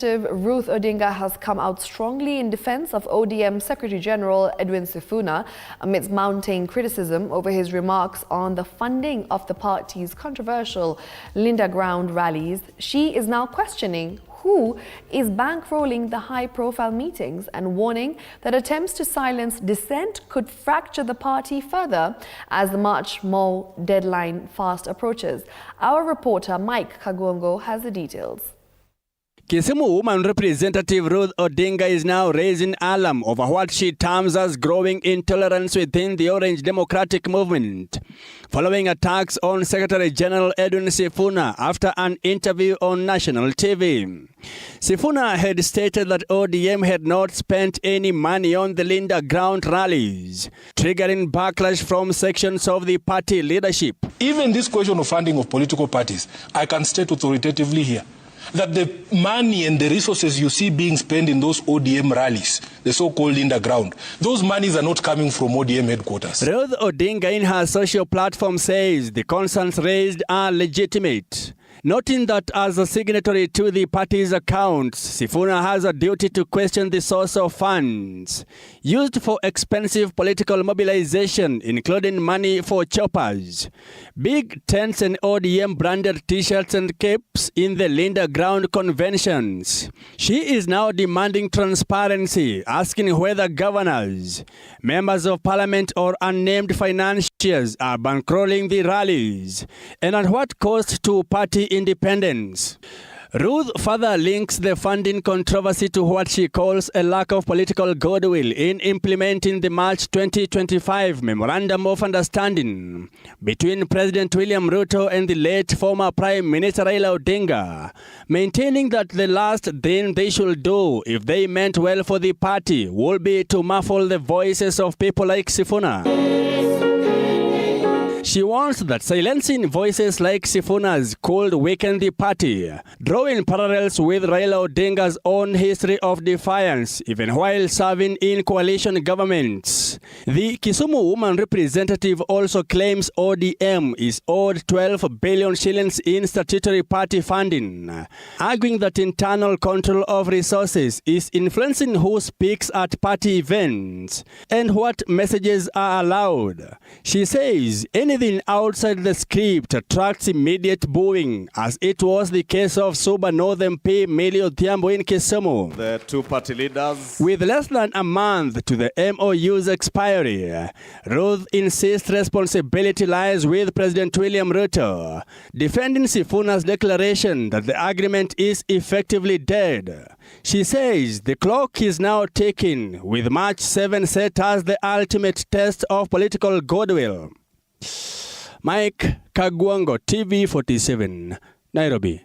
Ruth Odinga has come out strongly in defense of ODM Secretary General Edwin Sifuna amidst mounting criticism over his remarks on the funding of the party's controversial Linda Ground rallies. She is now questioning who is bankrolling the high-profile meetings and warning that attempts to silence dissent could fracture the party further as the March Mo deadline fast approaches. Our reporter Mike Kagwongo has the details. Kisumu woman representative Ruth Odinga is now raising alarm over what she terms as growing intolerance within the Orange Democratic Movement, following attacks on Secretary General Edwin Sifuna after an interview on national TV. Sifuna had stated that ODM had not spent any money on the Linda Ground rallies, triggering backlash from sections of the party leadership. Even this question of funding of political parties, I can state authoritatively here that the money and the resources you see being spent in those ODM rallies, the so-called Linda Ground, those monies are not coming from ODM headquarters. Ruth Odinga in her social platform says the concerns raised are legitimate, noting that as a signatory to the party's accounts, Sifuna has a duty to question the source of funds used for expensive political mobilization, including money for choppers, big tents and ODM-branded t-shirts and capes in the Linda Ground conventions. She is now demanding transparency, asking whether governors, members of parliament or unnamed financiers are bankrolling the rallies, and at what cost to party independence. Ruth further links the funding controversy to what she calls a lack of political goodwill in implementing the March 2025 Memorandum of Understanding between President William Ruto and the late former Prime Minister Raila Odinga, maintaining that the last thing they should do if they meant well for the party would be to muffle the voices of people like Sifuna. She warns that silencing voices like Sifuna's could weaken the party, drawing parallels with Raila Odinga's own history of defiance, even while serving in coalition governments. The Kisumu woman representative also claims ODM is owed 12 billion shillings in statutory party funding, arguing that internal control of resources is influencing who speaks at party events and what messages are allowed. She says anything outside the script attracts immediate booing, as it was the case of Suba North MP Millie Odhiambo in Kisumu. The two party leaders. With less than a month to the MOU's expiry, Ruth insists responsibility lies with President William Ruto, defending Sifuna's declaration that the agreement is effectively dead. She says the clock is now ticking, with March 7 set as the ultimate test of political goodwill. Mike Kagwongo, TV47, Nairobi.